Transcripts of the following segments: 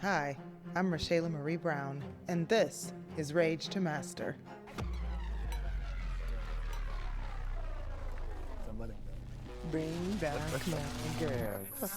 Hi, I'm Rashayla Marie Brown, and this is Rage to Master. Bring down my girls.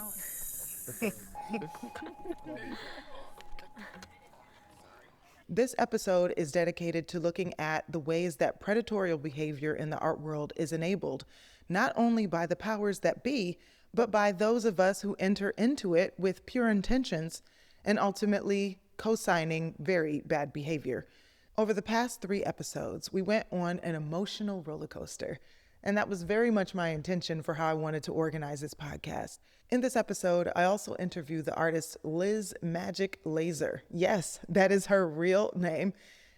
This episode is dedicated to looking at the ways that predatory behavior in the art world is enabled, not only by the powers that be, but by those of us who enter into it with pure intentions and ultimately co-signing very bad behavior. Over the past 3 episodes, we went on an emotional roller coaster, and that was very much my intention for how I wanted to organize this podcast. In this episode, I also interview the artist Liz Magic Laser. Yes, that is her real name.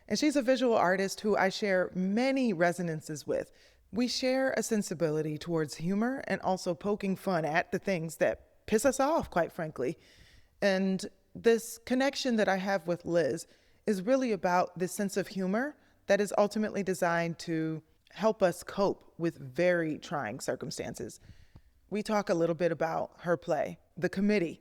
And she's a visual artist who I share many resonances with. We share a sensibility towards humor and also poking fun at the things that piss us off, quite frankly. And this connection that I have with Liz is really about this sense of humor that is ultimately designed to help us cope with very trying circumstances. We talk a little bit about her play, The Committee.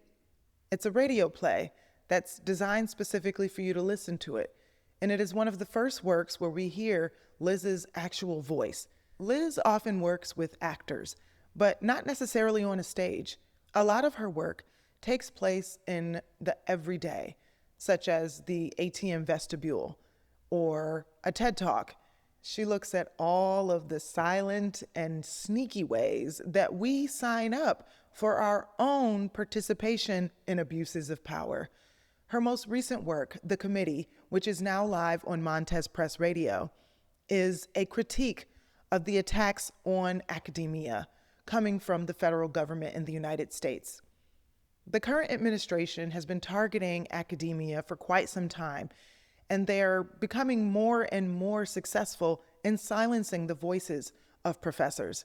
It's a radio play that's designed specifically for you to listen to it. And it is one of the first works where we hear Liz's actual voice. Liz often works with actors, but not necessarily on a stage. A lot of her work takes place in the everyday, such as the ATM vestibule or a TED Talk. She looks at all of the silent and sneaky ways that we sign up for our own participation in abuses of power. Her most recent work, The Committee, which is now live on Montez Press Radio, is a critique of the attacks on academia coming from the federal government in the United States. The current administration has been targeting academia for quite some time, and they're becoming more and more successful in silencing the voices of professors.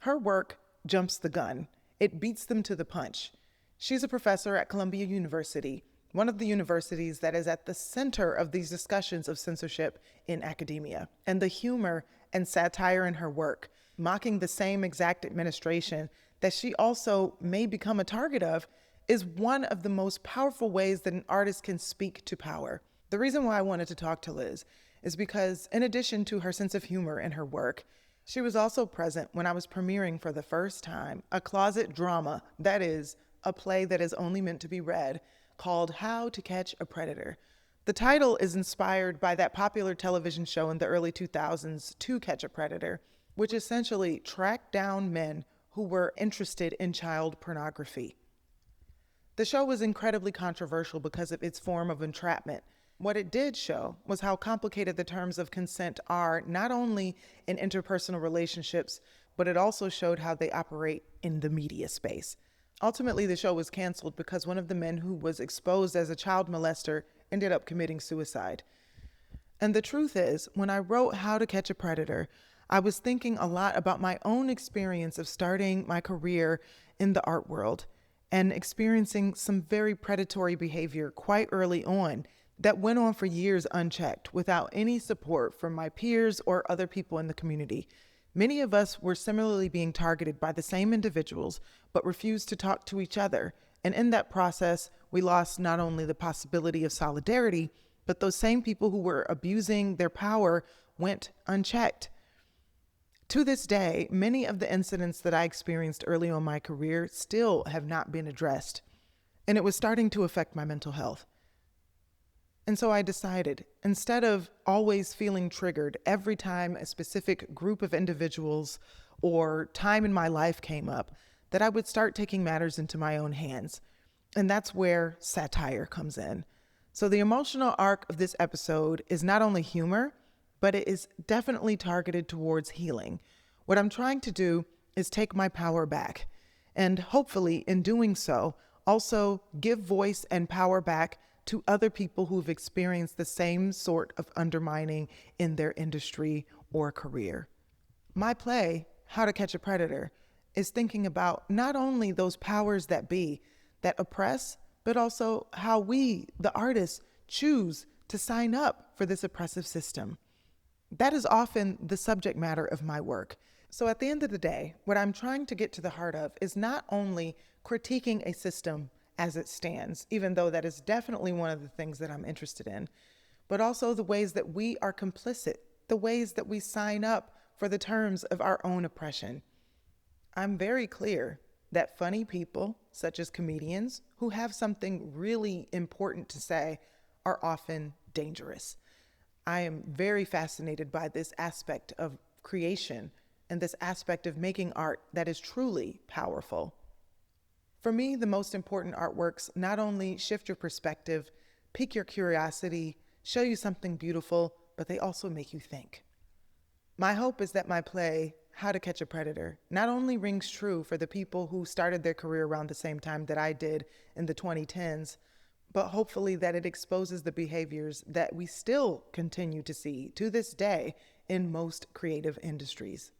Her work jumps the gun. It beats them to the punch. She's a professor at Columbia University, one of the universities that is at the center of these discussions of censorship in academia. And the humor and satire in her work, mocking the same exact administration that she also may become a target of, is one of the most powerful ways that an artist can speak to power. The reason why I wanted to talk to Liz is because, in addition to her sense of humor in her work, she was also present when I was premiering for the first time a closet drama, that is, a play that is only meant to be read, called How to Catch a Predator. The title is inspired by that popular television show in the early 2000s, To Catch a Predator, which essentially tracked down men who were interested in child pornography. The show was incredibly controversial because of its form of entrapment. What it did show was how complicated the terms of consent are, not only in interpersonal relationships, but it also showed how they operate in the media space. Ultimately, the show was canceled because one of the men who was exposed as a child molester ended up committing suicide. And the truth is, when I wrote How to Catch a Predator, I was thinking a lot about my own experience of starting my career in the art world and experiencing some very predatory behavior quite early on that went on for years unchecked without any support from my peers or other people in the community. Many of us were similarly being targeted by the same individuals, but refused to talk to each other. And in that process, we lost not only the possibility of solidarity, but those same people who were abusing their power went unchecked. To this day, many of the incidents that I experienced early on in my career still have not been addressed, and it was starting to affect my mental health. And so I decided, instead of always feeling triggered every time a specific group of individuals or time in my life came up, that I would start taking matters into my own hands. And that's where satire comes in. So the emotional arc of this episode is not only humor, but it is definitely targeted towards healing. What I'm trying to do is take my power back, and hopefully in doing so, also give voice and power back to other people who've experienced the same sort of undermining in their industry or career. My play, How to Catch a Predator, is thinking about not only those powers that be that oppress, but also how we, the artists, choose to sign up for this oppressive system. That is often the subject matter of my work. So at the end of the day, what I'm trying to get to the heart of is not only critiquing a system as it stands, even though that is definitely one of the things that I'm interested in, but also the ways that we are complicit, the ways that we sign up for the terms of our own oppression. I'm very clear that funny people, such as comedians, who have something really important to say, are often dangerous. I am very fascinated by this aspect of creation and this aspect of making art that is truly powerful. For me, the most important artworks not only shift your perspective, pique your curiosity, show you something beautiful, but they also make you think. My hope is that my play, How to Catch a Predator, not only rings true for the people who started their career around the same time that I did in the 2010s, but hopefully that it exposes the behaviors that we still continue to see to this day in most creative industries.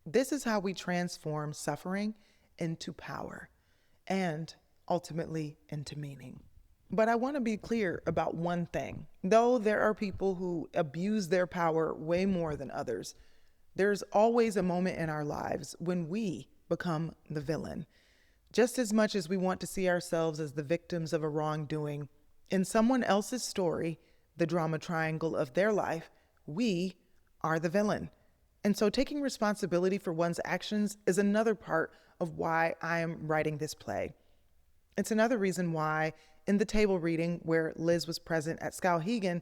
This is how we transform suffering into power and ultimately into meaning. But I want to be clear about one thing. Though there are people who abuse their power way more than others, there's always a moment in our lives when we become the villain. Just as much as we want to see ourselves as the victims of a wrongdoing, in someone else's story, the drama triangle of their life, we are the villain. And so taking responsibility for one's actions is another part of why I am writing this play. It's another reason why, in the table reading where Liz was present at Skowhegan,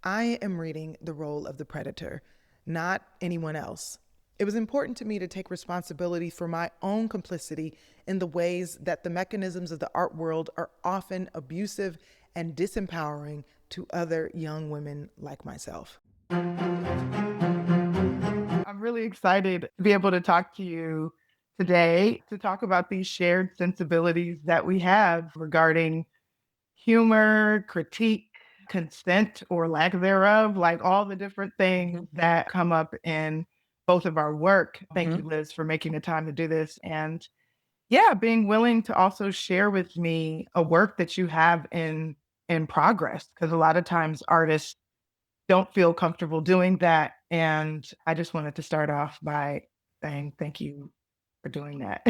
I am reading the role of the predator, not anyone else. It was important to me to take responsibility for my own complicity in the ways that the mechanisms of the art world are often abusive and disempowering to other young women like myself. I'm really excited to be able to talk to you today to talk about these shared sensibilities that we have regarding humor, critique, consent or lack thereof, like all the different things that come up in both of our work. Thank you, Liz, for making the time to do this. And yeah, being willing to also share with me a work that you have in progress. Because a lot of times artists don't feel comfortable doing that. And I just wanted to start off by saying thank you for doing that.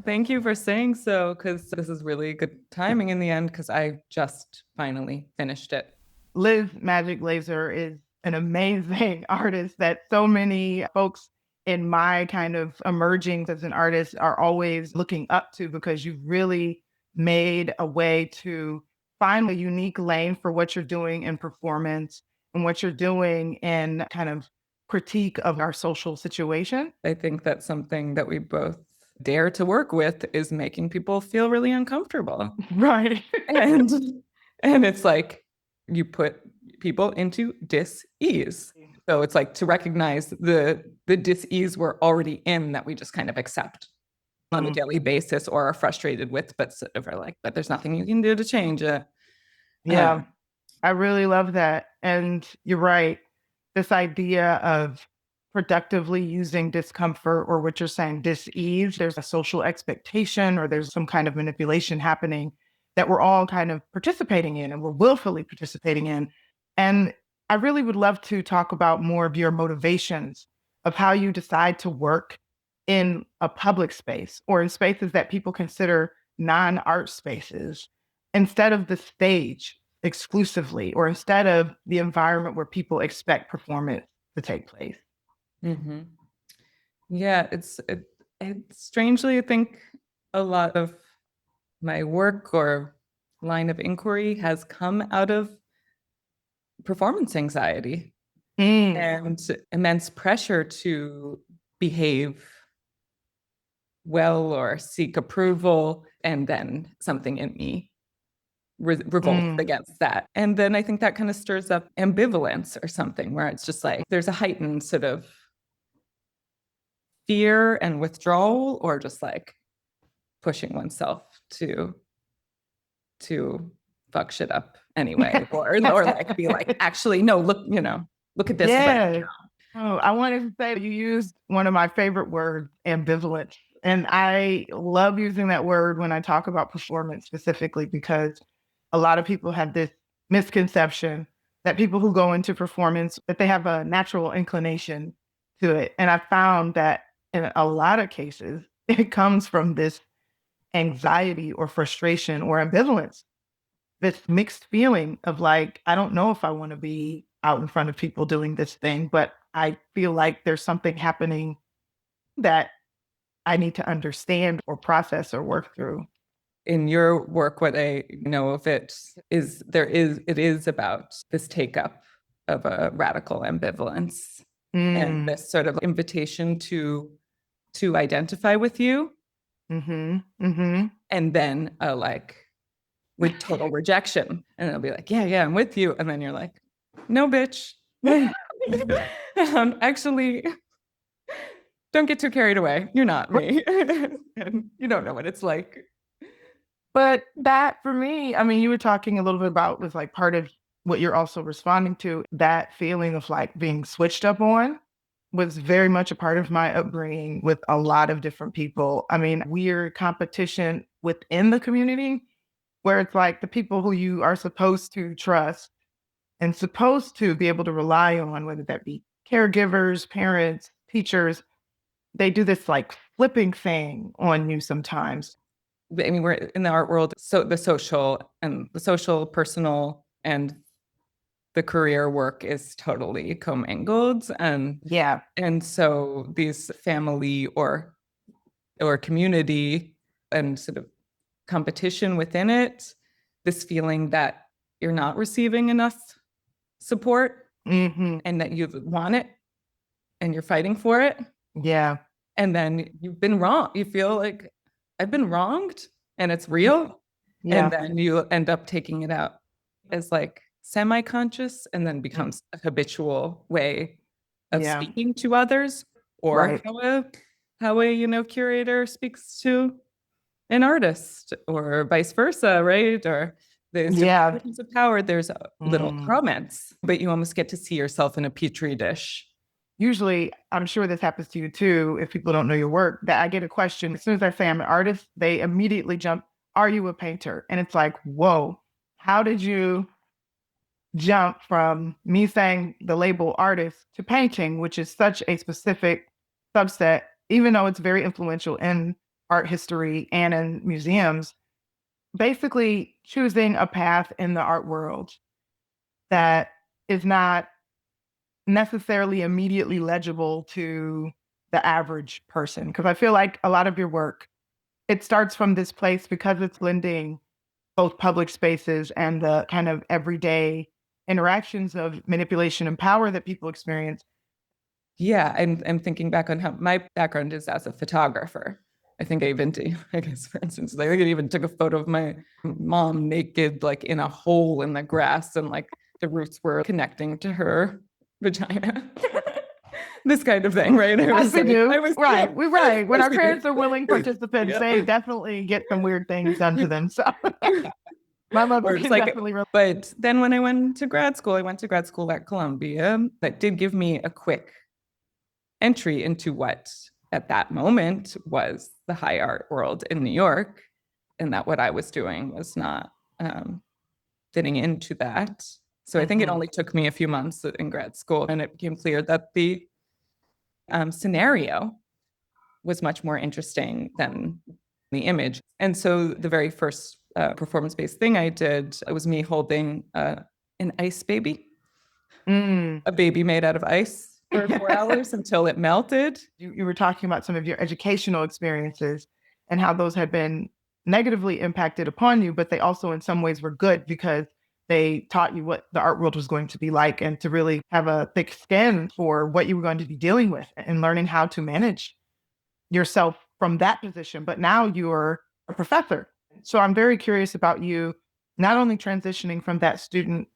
Thank you for saying so, because this is really good timing in the end, because I just finally finished it. Liz Magic Laser is an amazing artist that so many folks in my kind of emerging as an artist are always looking up to, because you've really made a way to find a unique lane for what you're doing in performance and what you're doing in kind of critique of our social situation. I think that's something that we both dare to work with, is making people feel really uncomfortable. Right. and it's like you put people into dis-ease. So it's like to recognize the dis-ease we're already in, that we just kind of accept on a daily basis or are frustrated with, but sort of are like, but there's nothing you can do to change it. Yeah, I really love that. And you're right. This idea of productively using discomfort, or what you're saying, dis-ease, there's a social expectation or there's some kind of manipulation happening that we're all kind of participating in and we're willfully participating in. And I really would love to talk about more of your motivations of how you decide to work in a public space or in spaces that people consider non-art spaces instead of the stage exclusively, or instead of the environment where people expect performance to take place. Mm-hmm. Yeah, it's strangely, I think a lot of my work or line of inquiry has come out of performance anxiety and immense pressure to behave well or seek approval, and then something in me revolts against that. And then I think that kind of stirs up ambivalence or something, where it's just like there's a heightened sort of fear and withdrawal, or just like pushing oneself to fuck shit up anyway, or like be like, actually, no, look, look at this. Yeah. Oh, I wanted to say you used one of my favorite words, ambivalence. And I love using that word when I talk about performance specifically, because a lot of people have this misconception that people who go into performance, that they have a natural inclination to it. And I found that in a lot of cases, it comes from this anxiety or frustration or ambivalence, this mixed feeling of like, I don't know if I want to be out in front of people doing this thing, but I feel like there's something happening that I need to understand or process or work through. In your work, what I know of it is it is about this take up of a radical ambivalence and this sort of invitation to identify with you, and then like with total rejection, and it'll be like, yeah, I'm with you, and then you're like, no, bitch, actually, don't get too carried away. You're not me, and you don't know what it's like. But that for me, I mean, you were talking a little bit about was like part of what you're also responding to, that feeling of like being switched up on was very much a part of my upbringing with a lot of different people. I mean, weird competition within the community where it's like the people who you are supposed to trust and supposed to be able to rely on, whether that be caregivers, parents, teachers, they do this like flipping thing on you sometimes. I mean, we're in the art world, so the social, personal, and the career work is totally commingled, and Yeah. and so these family or community and sort of competition within it, this feeling that you're not receiving enough support and that you want it and you're fighting for it. Yeah. And then you've been wrong. You feel like I've been wronged and it's real. Yeah. And then you end up taking it out as like semi-conscious, and then becomes a habitual way of speaking to others, or how a curator speaks to an artist, or vice versa, right? Or there's different of power. There's little comments, but you almost get to see yourself in a petri dish. Usually, I'm sure this happens to you too, if people don't know your work, that I get a question. As soon as I say I'm an artist, they immediately jump, are you a painter? And it's like, whoa, how did you jump from me saying the label artist to painting, which is such a specific subset, even though it's very influential in art history and in museums, basically choosing a path in the art world that is not necessarily immediately legible to the average person. Because I feel like a lot of your work, it starts from this place because it's blending both public spaces and the kind of everyday interactions of manipulation and power that people experience. Yeah, I'm thinking back on how my background is as a photographer. I think I even did, I guess, for instance, like I even took a photo of my mom naked, like in a hole in the grass, and like the roots were connecting to her vagina. This kind of thing, right? Right. When our parents are willing participants, they definitely get some weird things done to them. So my mother can definitely relate. But then when I went to grad school at Columbia. That did give me a quick entry into what at that moment was the high art world in New York, and that what I was doing was not fitting into that. So I think it only took me a few months in grad school, and it became clear that the scenario was much more interesting than the image. And so the very first performance-based thing I did, it was me holding an ice baby, a baby made out of ice for 4 hours until it melted. You were talking about some of your educational experiences and how those had been negatively impacted upon you, but they also in some ways were good because they taught you what the art world was going to be like, and to really have a thick skin for what you were going to be dealing with and learning how to manage yourself from that position. But now you're a professor. So I'm very curious about you not only transitioning from that student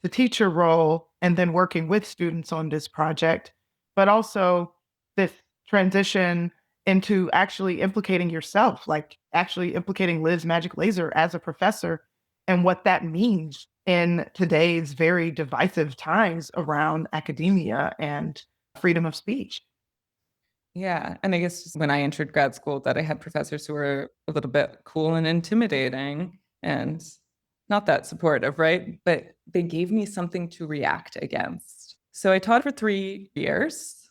to teacher role and then working with students on this project, but also this transition into actually implicating yourself, like actually implicating Liz Magic Laser as a professor, and what that means in today's very divisive times around academia and freedom of speech. Yeah. And I guess just when I entered grad school, that I had professors who were a little bit cool and intimidating and not that supportive, right? But they gave me something to react against. So I taught for 3 years.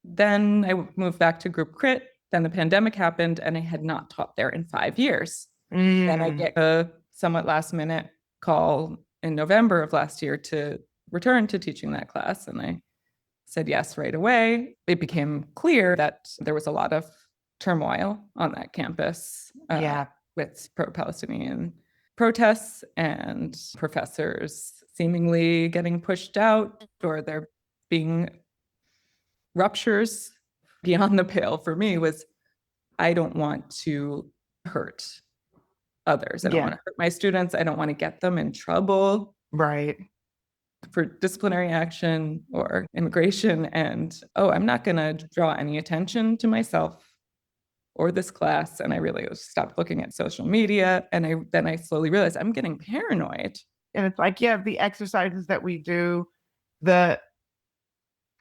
Then I moved back to group crit. Then the pandemic happened and I had not taught there in 5 years. Then I get a somewhat last minute call in November of last year to return to teaching that class. And I said yes right away. It became clear that there was a lot of turmoil on that campus with pro-Palestinian protests and professors seemingly getting pushed out, or there being ruptures. Beyond the pale for me was, I don't want to hurt others. I don't want to hurt my students. I don't want to get them in trouble. Right. For disciplinary action or immigration. And, I'm not going to draw any attention to myself or this class. And I really stopped looking at social media. And then I slowly realized I'm getting paranoid. And it's like, the exercises that we do, the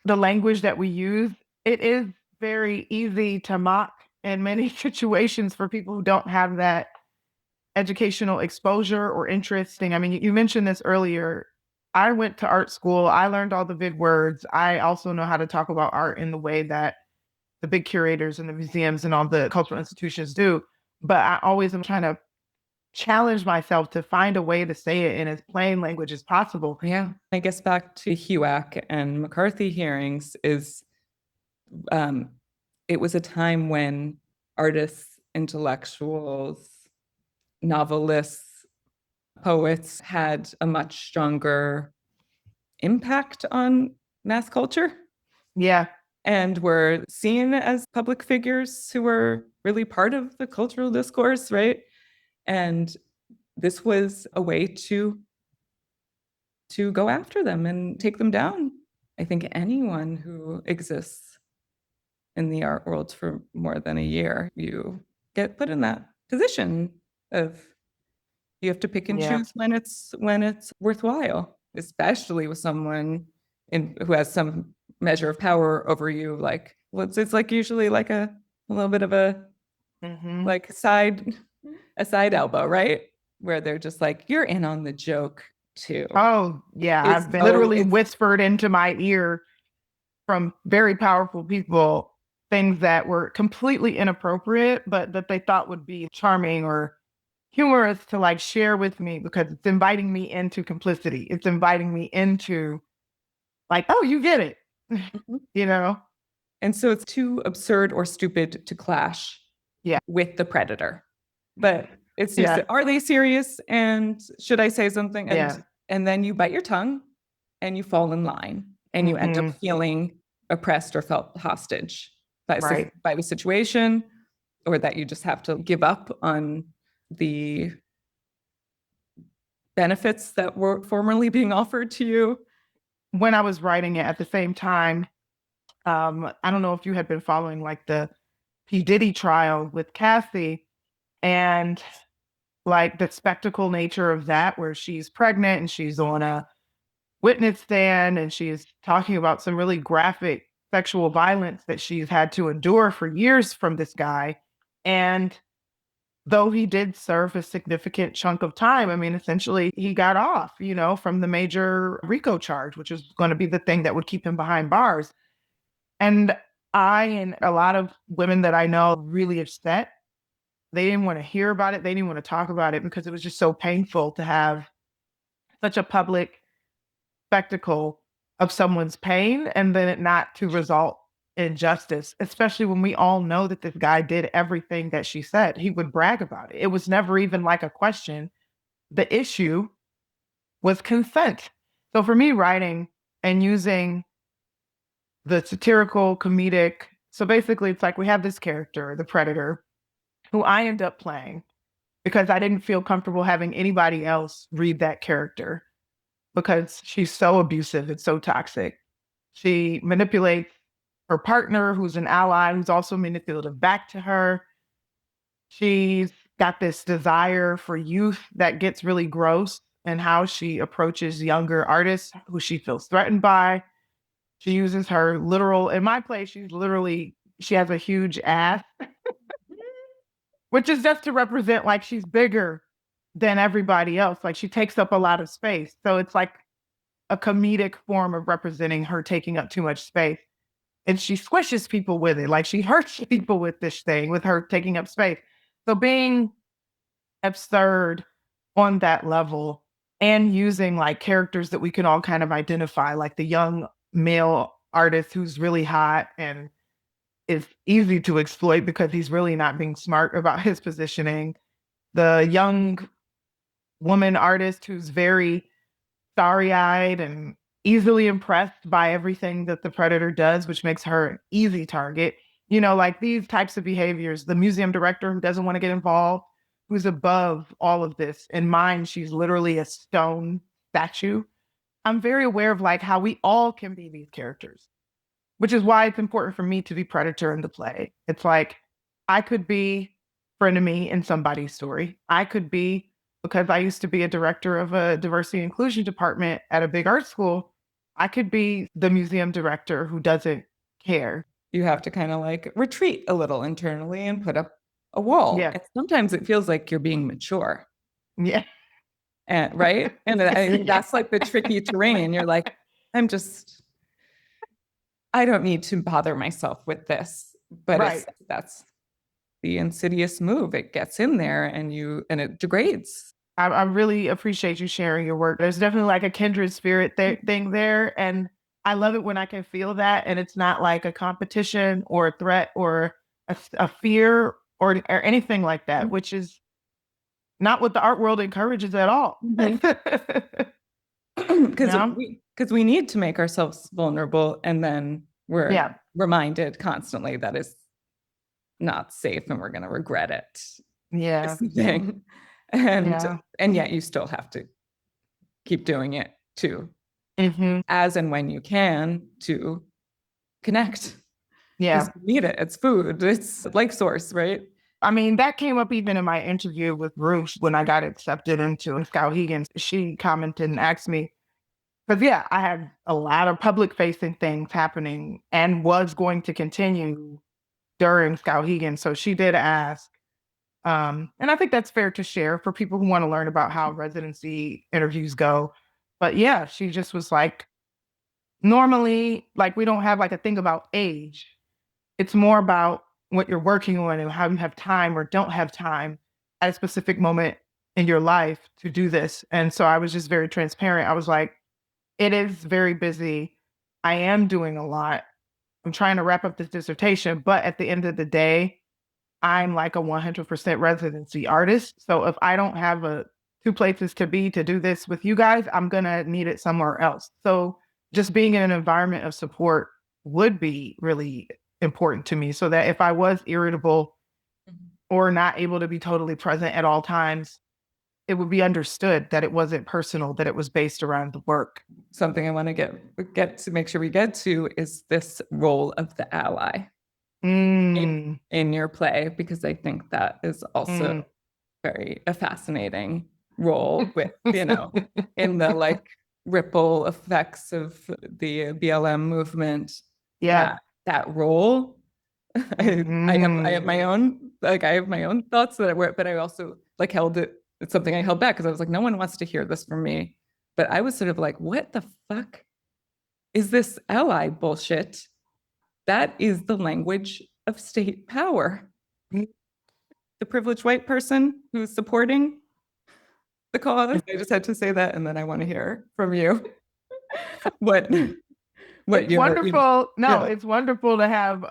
language that we use, it is very easy to mock in many situations for people who don't have that educational exposure or interesting. I mean, you mentioned this earlier. I went to art school. I learned all the big words. I also know how to talk about art in the way that the big curators and the museums and all the cultural institutions do. But I always am trying to challenge myself to find a way to say it in as plain language as possible. Yeah. I guess back to HUAC and McCarthy hearings is, it was a time when artists, intellectuals, novelists, poets had a much stronger impact on mass culture. Yeah. And were seen as public figures who were really part of the cultural discourse, right? And this was a way to go after them and take them down. I think anyone who exists in the art world for more than a year, you get put in that position of you have to pick and choose when it's worthwhile, especially with someone who has some measure of power over you. Like, it's like usually like a little bit of a like side elbow, right? Where they're just like, you're in on the joke too. Oh yeah, I've been literally whispered into my ear from very powerful people things that were completely inappropriate, but that they thought would be charming or humorous to like share with me, because it's inviting me into complicity. It's inviting me into like, oh, you get it, you know? And so it's too absurd or stupid to clash with the predator. But it's just, are they serious? And should I say something? And then you bite your tongue and you fall in line and you end up feeling oppressed or felt hostage by the situation, or that you just have to give up on the benefits that were formerly being offered to you. When I was writing it at the same time, I don't know if you had been following like the P. Diddy trial with Cassie, and like the spectacle nature of that, where she's pregnant and she's on a witness stand and she's talking about some really graphic sexual violence that she's had to endure for years from this guy. And though he did serve a significant chunk of time, I mean, essentially he got off, from the major RICO charge, which is going to be the thing that would keep him behind bars. And I and a lot of women that I know really upset. They didn't want to hear about it. They didn't want to talk about it because it was just so painful to have such a public spectacle of someone's pain and then it not to result in justice, especially when we all know that this guy did everything that she said. He would brag about it. It was never even like a question. The issue was consent. So for me, writing and using the satirical, comedic, so basically it's like we have this character, the predator, who I end up playing because I didn't feel comfortable having anybody else read that character because she's so abusive and so toxic. She manipulates her partner, who's an ally, who's also manipulative back to her. She's got this desire for youth that gets really gross in how she approaches younger artists who she feels threatened by. She uses her literal, in my play, she has a huge ass, which is just to represent like she's bigger than everybody else. Like she takes up a lot of space. So it's like a comedic form of representing her taking up too much space. and she squishes people with it. Like she hurts people with this thing, with her taking up space. So being absurd on that level and using like characters that we can all kind of identify, like the young male artist who's really hot and is easy to exploit because he's really not being smart about his positioning. The young woman artist who's very starry-eyed and easily impressed by everything that the predator does, which makes her an easy target. You know, like these types of behaviors, the museum director who doesn't want to get involved, who's above all of this. In mine, she's literally a stone statue. I'm very aware of like how we all can be these characters, which is why it's important for me to be Predator in the play. It's like I could be frenemy in somebody's story. I could be, because I used to be a director of a diversity and inclusion department at a big art school, I could be the museum director who doesn't care. You have to kind of like retreat a little internally and put up a wall. Yeah. And sometimes it feels like you're being mature. Yeah. And right. And I think that's like the tricky terrain. You're like, I don't need to bother myself with this. But Right. that's the insidious move. It gets in there and it degrades. I really appreciate you sharing your work. There's definitely like a kindred spirit thing there. And I love it when I can feel that. And it's not like a competition or a threat or a fear or anything like that, which is not what the art world encourages at all. Because we need to make ourselves vulnerable, and then we're reminded constantly that is not safe and we're going to regret it. Yeah. And yet you still have to keep doing it too. Mm-hmm. As and when you can to connect. Yeah. You need it. It's food. It's life source, right? I mean, that came up even in my interview with Ruth when I got accepted into Skowhegan. She commented and asked me, because I had a lot of public facing things happening and was going to continue during Skowhegan. So she did ask, and I think that's fair to share for people who want to learn about how residency interviews go. But she just was like, normally, like we don't have like a thing about age. It's more about what you're working on and how you have time or don't have time at a specific moment in your life to do this. And so I was just very transparent. I was like, it is very busy. I am doing a lot. I'm trying to wrap up this dissertation, but at the end of the day, I'm like a 100% residency artist. So if I don't have two places to be to do this with you guys, I'm going to need it somewhere else. So just being in an environment of support would be really important to me, so that if I was irritable or not able to be totally present at all times, it would be understood that it wasn't personal, that it was based around the work. Something I want to get to make sure we get to is this role of the ally in your play, because I think that is also a fascinating role with, in the like ripple effects of the BLM movement. Yeah. That role. I have my own, like, I have my own thoughts but I also like held it. It's something I held back because I was like, no one wants to hear this from me. But I was sort of like, what the fuck is this ally bullshit? That is the language of state power. The privileged white person who's supporting the cause. I just had to say that, and then I want to hear from you. It's wonderful. It's wonderful to have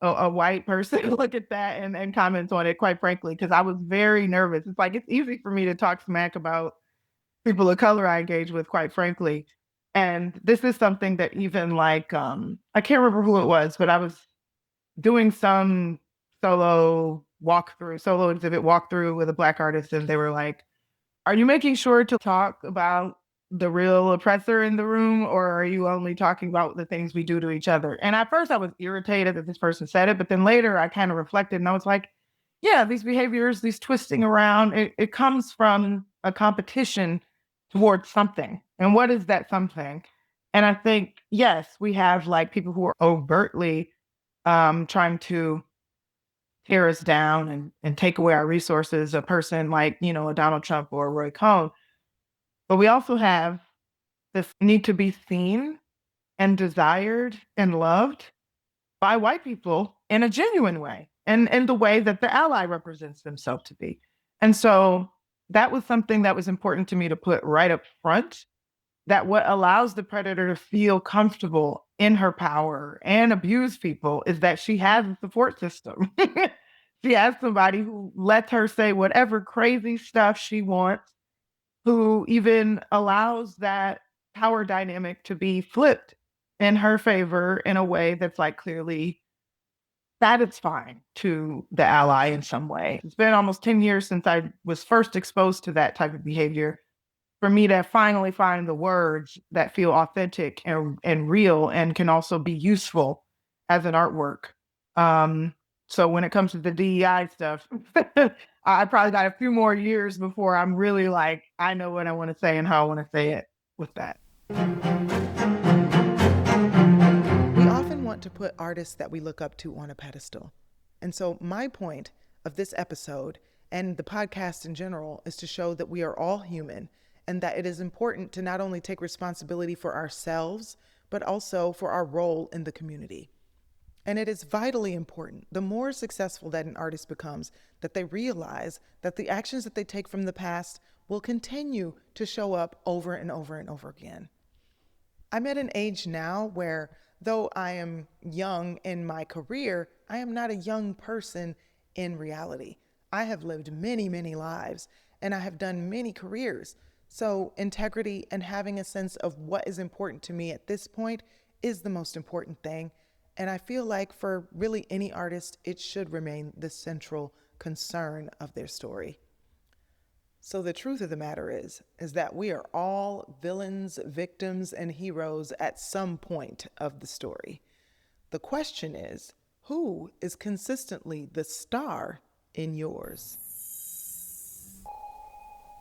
a white person look at that and comment on it, quite frankly, because I was very nervous. It's like, it's easy for me to talk smack about people of color I engage with, quite frankly. And this is something that even like, I can't remember who it was, but I was doing some solo exhibit walkthrough with a Black artist, and they were like, are you making sure to talk about the real oppressor in the room, or are you only talking about the things we do to each other? And at first I was irritated that this person said it, but then later I kind of reflected and I was like, these behaviors, these twisting around, it comes from a competition towards something. And what is that something? And I think, yes, we have like people who are overtly trying to tear us down and take away our resources, a person like, a Donald Trump or a Roy Cohn. But we also have this need to be seen and desired and loved. by white people in a genuine way and in the way that the ally represents themselves to be. And so that was something that was important to me to put right up front, that what allows the predator to feel comfortable in her power and abuse people is that she has a support system. She has somebody who lets her say whatever crazy stuff she wants, who even allows that power dynamic to be flipped in her favor in a way that's like clearly satisfying to the ally in some way. It's been almost 10 years since I was first exposed to that type of behavior. For me to finally find the words that feel authentic and real and can also be useful as an artwork. So when it comes to the DEI stuff, I probably got a few more years before I'm really like, I know what I want to say and how I want to say it with that. We often want to put artists that we look up to on a pedestal. And so my point of this episode and the podcast in general is to show that we are all human and that it is important to not only take responsibility for ourselves, but also for our role in the community. And it is vitally important, the more successful that an artist becomes, that they realize that the actions that they take from the past will continue to show up over and over and over again. I'm at an age now where, though I am young in my career, I am not a young person in reality. I have lived many, many lives, and I have done many careers. So integrity and having a sense of what is important to me at this point is the most important thing. And I feel like for really any artist, it should remain the central concern of their story. So the truth of the matter is that we are all villains, victims, and heroes at some point of the story. The question is, who is consistently the star in yours?